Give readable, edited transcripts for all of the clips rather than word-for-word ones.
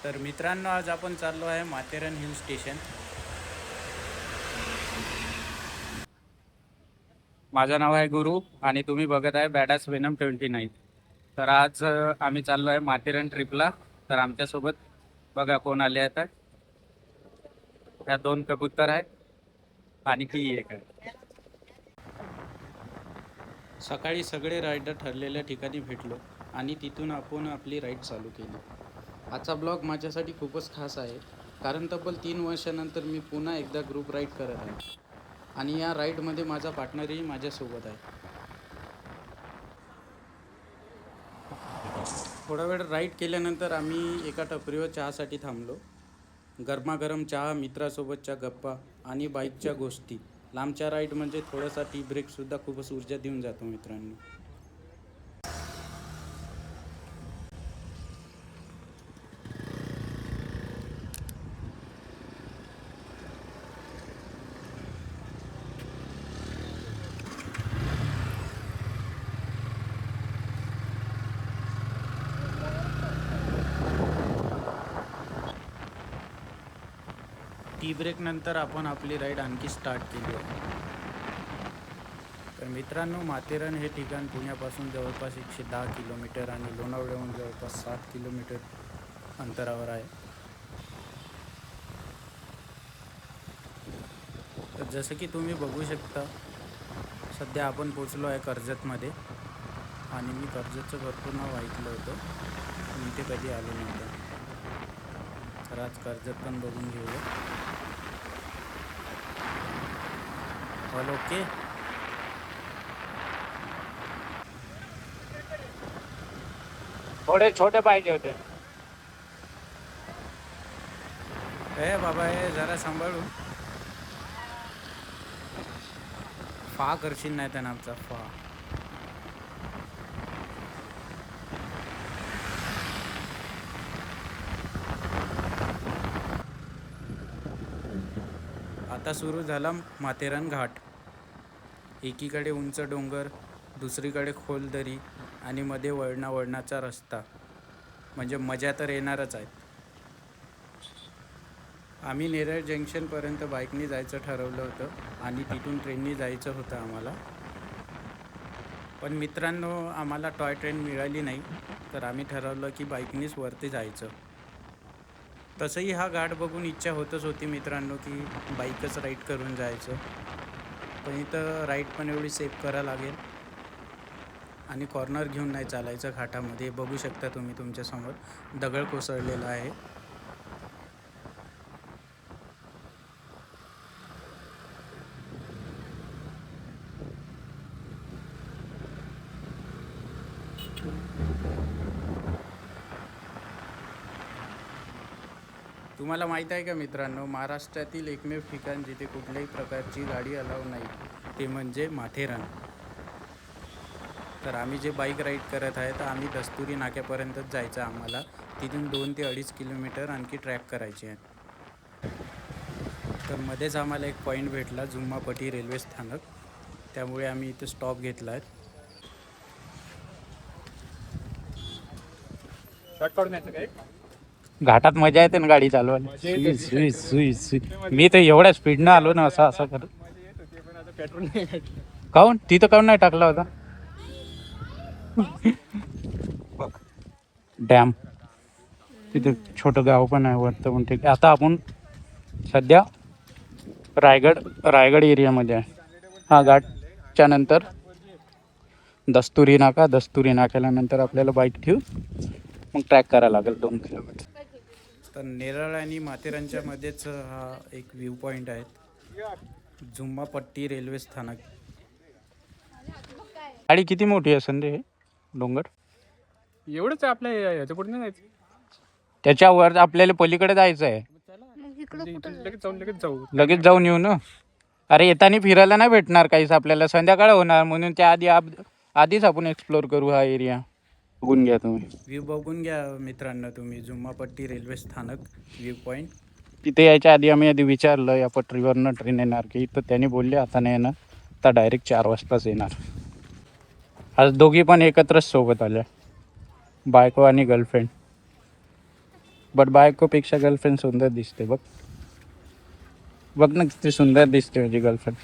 तर मित्रांनो, आज आपण चाललो आहे माथेरान हिल स्टेशन. माझं नाव आहे गुरु आणि तुम्ही बघत आहे बॅडास वेनम 29. तर आज आम्ही चाललो आहे माथेरान ट्रिपला. तर आमच्यासोबत बघा कोण आले आहेत. ह्या 2 कबूतर आहेत आणि ती एक आहे. सकाळी सगळे रायडर ठरलेल्या ठिकाणी भेटलो आणि तिथून आपण आपली राईड चालू केली. आजचा ब्लॉग माझ्यासाठी खूपच खास आहे, कारण तब्बल 3 वर्षानंतर मी पुन्हा एकदा ग्रुप राईड करत आहे आणि या राईडमध्ये माझा पार्टनरही माझ्यासोबत आहे. थोडा वेळ राईड केल्यानंतर आम्ही एका टपरीवर चहासाठी थांबलो. गरमागरम चहा, मित्रासोबतच्या गप्पा आणि बाईकच्या गोष्टी. लांबच्या राईड म्हणजे थोडासा टी ब्रेकसुद्धा खूपच ऊर्जा देऊन जातो मित्रांनो. टी ब्रेक नंतर आपण आपली राईड आणखी स्टार्ट केली आहे. तर मित्रांनो, माथेरान हे ठिकाण पुण्यापासून जवळपास 110 किलोमीटर आणि लोणावळ्याहून जवळपास 7 किलोमीटर अंतरावर आहे. तर जसं की तुम्ही बघू शकता, सध्या आपण पोचलो आहे कर्जतमध्ये आणि मी कर्जतचं भरपूर नाव ऐकलं होतं, मी इथे कधी आलो नव्हतं. तर आज कर्जत पण बघून घेऊया. All okay. थोडे छोटे पाहिजे होते. ए बाबा, हे जरा सांभाळून. फा करशील नाही त्यांना आमचा फा. आता सुरू झाला माथेरान घाट. एकीकडे उंच डोंगर, दुसरीकडे खोल दरी आणि मध्ये वळणाचा रस्ता. म्हणजे मजा तर येणारच आहे. आम्ही नेरळ जंक्शनपर्यंत बाईकने जायचं ठरवलं होतं आणि तिथून ट्रेनने जायचं होतं आम्हाला. पण मित्रांनो, आम्हाला टॉय ट्रेन मिळाली नाही, तर आम्ही ठरवलं की बाईकनेच वरती जायचं. तसंही हा घाट बघून इच्छा होतच होती मित्रांनो की बाईकच राईड करून जायचं. पण इथं राईड पण एवढी सेफ करावं लागेल आणि कॉर्नर घेऊन नाही चालायचं घाटामध्ये. बघू शकता तुम्ही तुमच्यासमोर दगड कोसळलेला आहे. तुम्हाला माहीत आहे का मित्रांनो, महाराष्ट्रातील एकमेव ठिकाण जिथे कुठल्याही प्रकारची गाडी अलाव नाही, ते म्हणजे माथेरान. तर आम्ही जे बाईक राईड करत आहे, तर आम्ही दस्तुरी नाक्यापर्यंतच जायचं आम्हाला. तिथून 2 ते 2.5 किलोमीटर आणखी ट्रॅक करायचे आहे. तर मध्येच आम्हाला एक पॉईंट भेटला, जुम्मापट्टी रेल्वे स्थानक. त्यामुळे आम्ही इथे स्टॉप घेतला आहे. घाटात मजा येते ना गाडी चालवायला. मी तर एवढ्या स्पीडनं आलो ना, असं करत. काऊन तिथं काऊन नाही टाकला होता डॅम? तिथे छोटं गाव पण आहे वरतं पण. ठीक आहे, आता आपण सध्या रायगड एरियामध्ये आहे. हा घाटच्या नंतर दस्तुरी नाक्याला नंतर आपल्याला बाईक ठेवून मग ट्रॅक करायला लागेल 2 किलोमीटर. तर नेरळ आणि माथेरानच्या मध्येच हा एक व्ह्यू पॉईंट आहे, जुम्मापट्टी रेल्वे स्थानक. गाडी किती मोठी असेल रे? हे डोंगर एवढंच आहे आपल्या ह्याच्या पुढे नाही जायचं. त्याच्यावर आपल्याला पलीकडे जायचं आहे. लगेच जाऊन येऊ ना. अरे येताना फिरायला नाही भेटणार काहीच आपल्याला, संध्याकाळ होणार, म्हणून त्या आधीच आपण एक्सप्लोर करू हा एरिया. बघून घ्या तुम्ही व्ह्यू, बघून घ्या मित्रांनो तुम्ही. जुम्मापट्टी रेल्वे स्थानक व्ह्यू पॉईंट. तिथे यायच्या आधी विचारलं या पटरीवरनं ट्रेन येणार की, तर त्यांनी बोलले आता नाही येणार, आता डायरेक्ट 4 वाजताच येणार. आज दोघी पण एकत्रच सोबत आल्या, बायको आणि गर्लफ्रेंड. बट बायकोपेक्षा गर्लफ्रेंड सुंदर दिसते बघ. बघ ना किती सुंदर दिसते माझी गर्लफ्रेंड.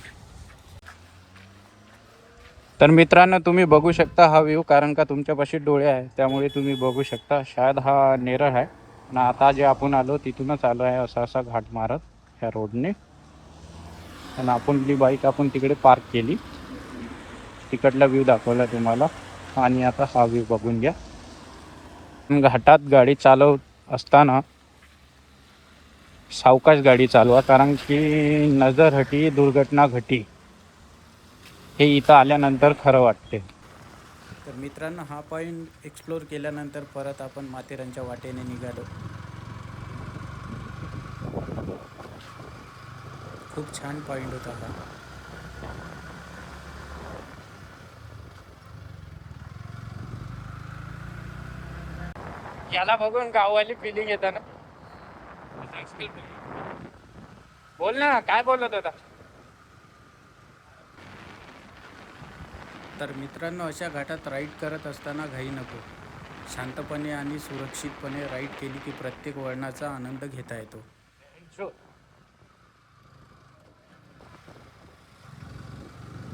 तर मित्रांनो तुम्ही बघू शकता हा व्ह्यू, कारण का तुमच्यापाशी डोळे आहे त्यामुळे तुम्ही बघू शकता. शायद हा नेरळ आहे आणि आता जे आपण आलो तिथूनच आलो आहे असा असा घाट मारत ह्या रोडने. आणि आपली बाईक आपण तिकडे पार्क केली. तिकडला व्ह्यू दाखवला तुम्हाला आणि आता हा व्ह्यू बघून घ्या. घाटात गाडी चालवत असताना सावकाश गाडी चालवा, कारण की नजर हटी दुर्घटना घटी, हे इथं आल्यानंतर खरं वाटते. तर मित्रांनो हा पॉईंट एक्सप्लोर केल्यानंतर परत आपण माथेरानच्या वाटेने निघालो. खूप छान पॉईंट होता हा. याला बघून गाववाली फिलिंग येतं ना. बोल ना काय बोलत होता. तर मित्रांनो अशा घाटात राईड करत असताना घाई नको. शांतपणे आणि सुरक्षितपणे राईड केली की प्रत्येक वळणाचा आनंद घेता येतो.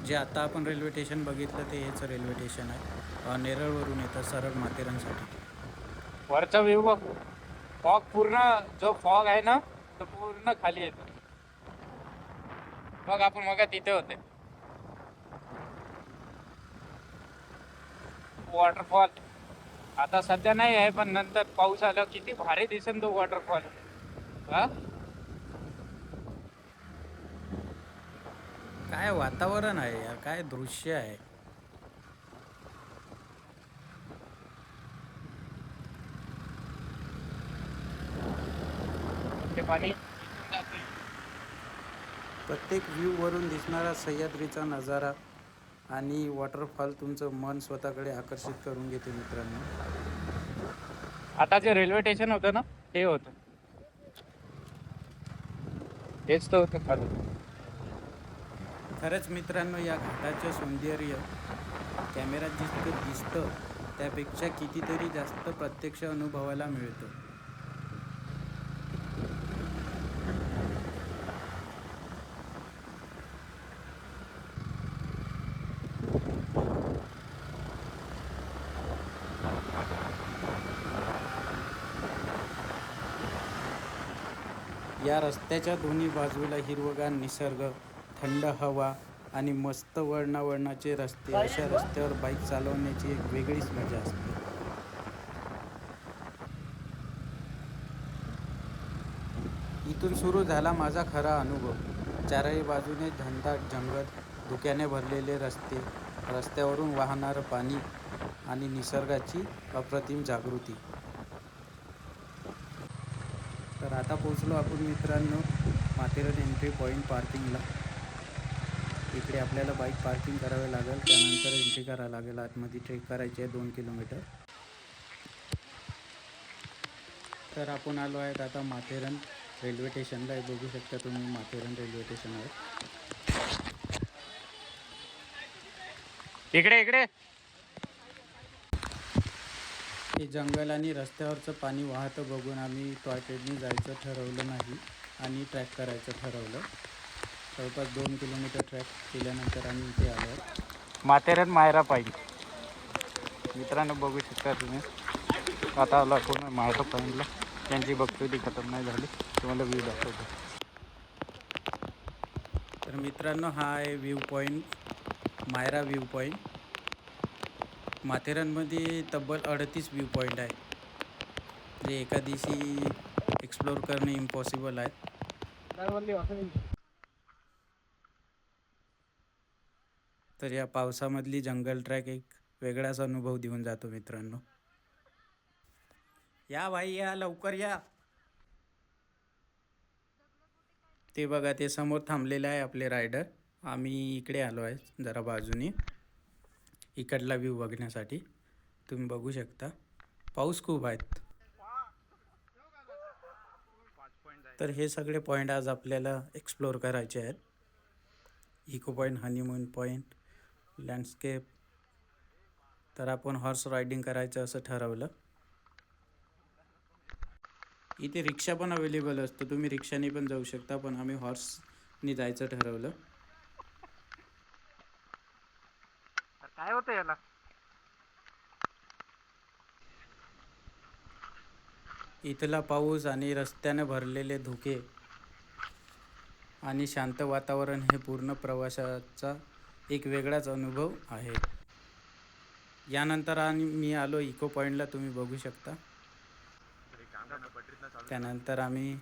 जे आता आपण रेल्वे स्टेशन बघितलं ते हेच रेल्वे स्टेशन आहे. नेरळवरून येतं सरळ माथेरानसाठी. वरचा व्ह्यू बघ. फॉग पूर्ण जो फॉग आहे ना तो पूर्ण खाली येतो. बघ आपण मग तिथे होते वॉटरफॉल. आता सध्या नाही आहे पण नंतर पाऊस आला किती भारी दिसेल तो वॉटरफॉल. हा काय वातावरण आहे यार, काय दृश्य आहे. ते पाणी प्रत्येक व्ह्यू वरून दिसणारा सह्याद्रीचा नजारा आणि वॉटरफॉल तुमचं मन स्वतःकडे आकर्षित करून घेते मित्रांनो. आता जे रेल्वे स्टेशन होतं ना ते होतं, हेच तर होतं खाली. खरंच मित्रांनो या घाटाचं सौंदर्य कॅमेऱ्यात जितकं दिसतं त्यापेक्षा कितीतरी जास्त प्रत्यक्ष अनुभवायला मिळतं. या रस्त्याच्या दोन्ही बाजूला हिरवगार निसर्ग, थंड हवा आणि मस्त वळणावळणाचे रस्ते. अशा रस्त्यावर बाईक चालवण्याची एक वेगळीच मजा असते. इथून सुरू झाला माझा खरा अनुभव. चारही बाजूने घनदाट जंगल, धुक्याने भरलेले रस्ते, रस्त्यावरून वाहणारं पाणी आणि निसर्गाची अप्रतिम जागृती. तर आता पोचलो आपण मित्रांनो माथेरान एंट्री पॉईंट पार्किंगला. इकडे आपल्याला बाईक पार्किंग करावे लागेल, त्यानंतर एंट्री करावं लागेल. आतमध्ये ट्रेक करायची आहे 2 किलोमीटर. तर आपण आलो आहेत आता माथेरान रेल्वे स्टेशनला. हे बघू शकता तुम्ही माथेरान रेल्वे स्टेशन आहे. इकडे इकडे हे जंगल आणि रस्त्यावरचं पाणी वाहतं बघून आम्ही टॉय ट्रेनने जायचं ठरवलं नाही आणि ट्रॅक करायचं ठरवलं. जवळपास 2 किलोमीटर ट्रॅक केल्यानंतर आम्ही इथे आलो. माथेरान मायरा पाहिजे मित्रांनो बघू शकता तुम्ही. आता आलो आपण मायरा पॉईंटला. त्यांची बघतोय ती खतम नाही झाली, तुम्हाला व्ह्यू दाखवतो. तर मित्रांनो हा आहे view point, Mayra view point. माथेरानमध्ये तब्बल 38 व्ह्यू पॉईंट आहे, जे एका दिवशी एक्सप्लोर करणे इम्पॉसिबल आहे. तर या पावसामधली जंगल ट्रॅक एक वेगळाच अनुभव देऊन जातो मित्रांनो. या भाई या लवकर या. ते बघा ते समोर थांबलेले आहे आपले रायडर. आम्ही इकडे आलो आहे जरा बाजूने इकडला व्ह्यू बघण्यासाठी. तुम्ही बघू शकता पाऊस खूप आहेत. तर हे सगळे पॉईंट आज आपल्याला एक्सप्लोर करायचे आहेत. Echo point, honeymoon point, landscape. तर आपण हॉर्स रायडिंग करायचं असं ठरवलं. इथे रिक्षा पण अवेलेबल असतो, तुम्ही रिक्षाने पण जाऊ शकता, पण आम्ही हॉर्सनी जायचं ठरवलं. काय होतं याला? इथला पाऊस आणि रस्त्याने भरलेले धुके आणि शांत वातावरण हे पूर्ण प्रवासाचा एक वेगळाच अनुभव आहे. यानंतर मी आलो इको पॉईंटला, तुम्ही बघू शकता. त्यानंतर आम्ही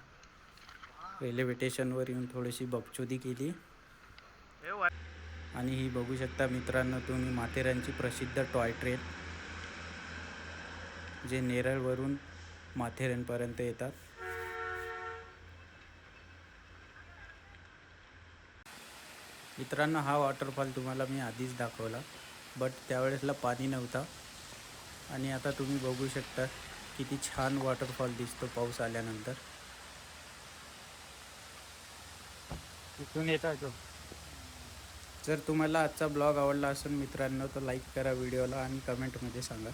रेल्वे स्टेशनवर येऊन थोडीशी बकचोदी केली आणि ही बघू शकता मित्रांनो तुम्ही माथेरानची प्रसिद्ध टॉय ट्रेन, जे नेरळवरून माथेरानपर्यंत येतात. मित्रांनो हा वॉटरफॉल तुम्हाला मी आधीच दाखवला, बट त्यावेळेसला पाणी नव्हता आणि आता तुम्ही बघू शकता किती छान वॉटरफॉल दिसतो पाऊस आल्यानंतर. इथून येतोय तो. जर तुम्हाला आजचा ब्लॉग आवडला असेल मित्रांनो तर लाईक करा व्हिडिओला आणि कमेंटमध्ये सांगा.